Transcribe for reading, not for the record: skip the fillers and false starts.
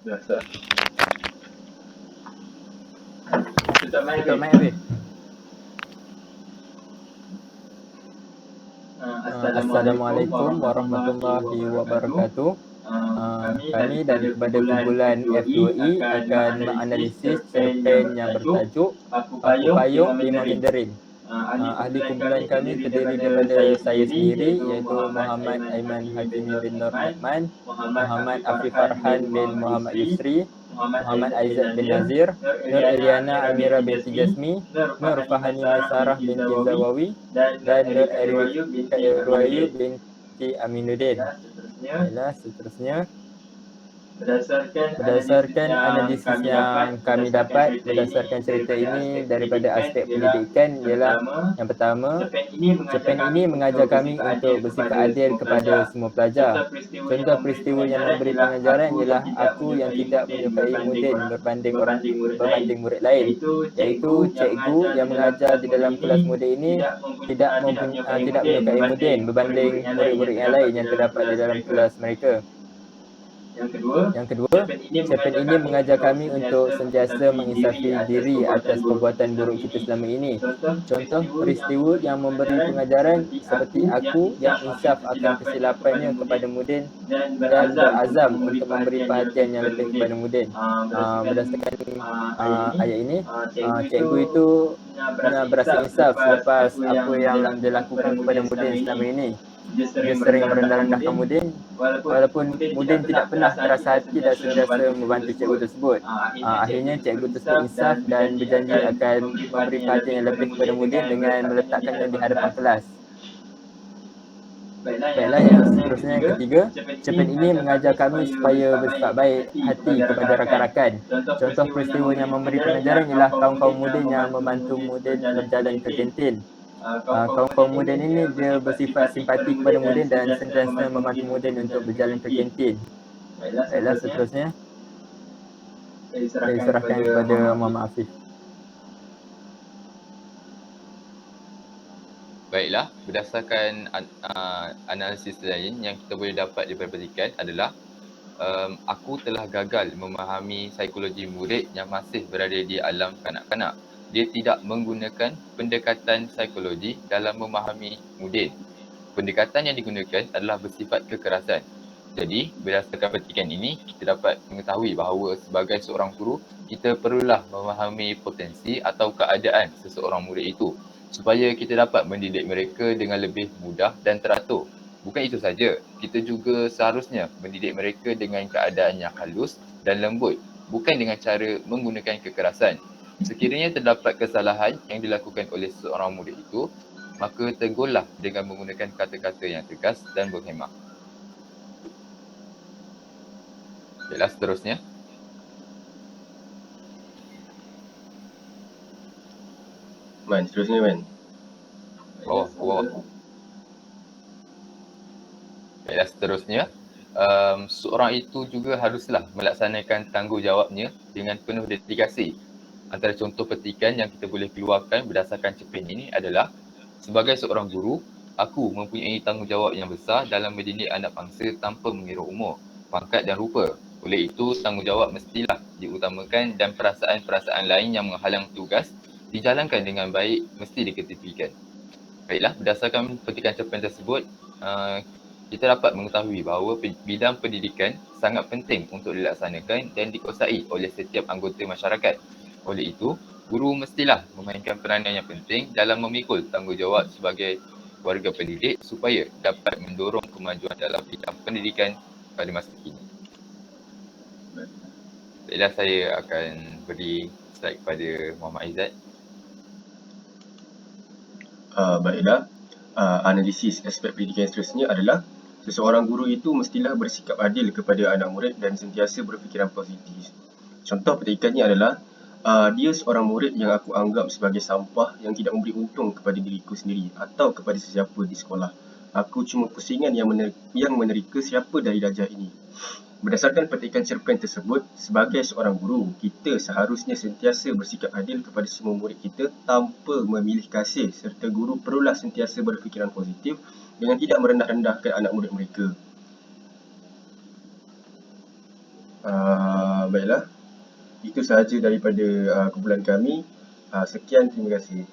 Biasa. Tutup mic Tutup habis. mic habis. Assalamualaikum Assalamualaikum warahmatullahi wabarakatuh. Kami daripada daripada kumpulan kumpulan F2E F2E akan akan menganalisis menganalisis cerpen cerpen yang yang bertajuk bertajuk Paku Paku Payung Payung 5 5 Mandarin. Mandarin. Ahli Ahli kumpulan kumpulan kami kami terdiri terdiri daripada daripada saya saya sendiri sendiri iaitu iaitu Muhammad Muhammad Aiman Aiman Hakimi bin Hakimi Nur bin Nur Nikman, Nikman, Muhammad Muhammad Afif Afif Farhan bin Farhan bin Muhammad Muhammad Yusri, Yusri, Muhammad Muhammad Aizat bin Aizat bin Nazir, Nazir, Nur Nur Eliana Eliana Amira Amira binti binti Jasmi, Jasmi, Nur Nur Fahani Fahani Maisarah Maisarah binti binti Zawawi, Zawawi, dan Nur dan Nur Erika Erika Irwayu binti Irwayu Aminuddin. binti Aminuddin. Seterusnya, Seterusnya, berdasarkan berdasarkan analisis yang kami dapat berdasarkan cerita ini daripada aspek pendidikan ialah yang pertama, cerpen ini mengajar kami untuk bersifat adil kepada semua pelajar. Contoh peristiwa yang memberi pengajaran ialah aku yang tidak menyukai Mudin berbanding murid lain, iaitu cikgu yang mengajar di dalam kelas Mudin ini tidak menyukai Mudin berbanding murid-murid yang lain yang terdapat di dalam kelas mereka. Yang kedua, cerpen ini mengajar kami untuk sentiasa menginsafi diri atas perbuatan buruk kita selama ini. Contoh peristiwa yang memberi pengajaran seperti aku yang insaf akan kesilapannya kepada Mudin dan berazam untuk memberi perhatian yang lebih kepada Mudin. Berdasarkan ayat ini, cikgu itu berasa insaf selepas apa yang dia lakukan kepada Mudin selama ini. Dia sering merendah-rendahkan Mudin, walaupun Mudin tidak pernah keras hati dan sentiasa membantu cikgu tersebut. Akhirnya cikgu tersebut insaf dan berjanji akan memberi perhatian yang lebih kepada Mudin dengan meletakkannya di hadapan kelas. Baiklah, yang seterusnya yang ketiga, cerpen ini mengajar kami supaya bersifat baik hati kepada rakan-rakan. Contoh peristiwa yang memberi pengajaran ialah kaum-kaum Mudin yang membantu Mudin berjalan ke kantin. Kaum-kaum Mudin ini dia bersifat simpati kepada Mudin dan sentiasa membantu Mudin untuk berjalan ke kantin. Baiklah, seterusnya saya serahkan kepada Muhammad Afif. Baiklah, berdasarkan analisis lain yang kita boleh dapat daripada petikan adalah aku telah gagal memahami psikologi murid yang masih berada di alam kanak-kanak. Dia tidak menggunakan pendekatan psikologi dalam memahami Mudin. Pendekatan yang digunakan adalah bersifat kekerasan. Jadi, berdasarkan petikan ini, kita dapat mengetahui bahawa sebagai seorang guru, kita perlulah memahami potensi atau keadaan seseorang murid itu supaya kita dapat mendidik mereka dengan lebih mudah dan teratur. Bukan itu saja, kita juga seharusnya mendidik mereka dengan keadaan yang halus dan lembut, bukan dengan cara menggunakan kekerasan. Sekiranya terdapat kesalahan yang dilakukan oleh seorang murid itu, maka tegurlah dengan menggunakan kata-kata yang tegas dan berhemah. Baiklah, seterusnya. Seterusnya Man. Bawah. Baiklah, seterusnya. Seorang itu juga haruslah melaksanakan tanggungjawabnya dengan penuh dedikasi. Antara contoh petikan yang kita boleh keluarkan berdasarkan cerpen ini adalah, sebagai seorang guru, aku mempunyai tanggungjawab yang besar dalam mendidik anak bangsa tanpa mengira umur, pangkat dan rupa. Oleh itu, tanggungjawab mestilah diutamakan dan perasaan-perasaan lain yang menghalang tugas dijalankan dengan baik mesti diketepikan. Baiklah, berdasarkan petikan cerpen tersebut, kita dapat mengetahui bahawa bidang pendidikan sangat penting untuk dilaksanakan dan dikuasai oleh setiap anggota masyarakat. Oleh itu, guru mestilah memainkan peranan yang penting dalam memikul tanggungjawab sebagai warga pendidik supaya dapat mendorong kemajuan dalam bidang pendidikan pada masa kini. Baiklah, saya akan beri slide kepada Muhammad Aizat. Baiklah, analisis aspek pendidikan seterusnya adalah seseorang guru itu mestilah bersikap adil kepada anak murid dan sentiasa berfikiran positif. Contoh petikannya adalah, dia seorang murid yang aku anggap sebagai sampah yang tidak memberi untung kepada diriku sendiri atau kepada sesiapa di sekolah. Aku cuma pusingan yang menerika siapa dari darjah ini. Berdasarkan petikan cerpen tersebut, sebagai seorang guru, kita seharusnya sentiasa bersikap adil kepada semua murid kita tanpa memilih kasih, serta guru perlulah sentiasa berfikiran positif dengan tidak merendah-rendahkan anak murid mereka. Baiklah, itu sahaja daripada kumpulan kami. Sekian, terima kasih.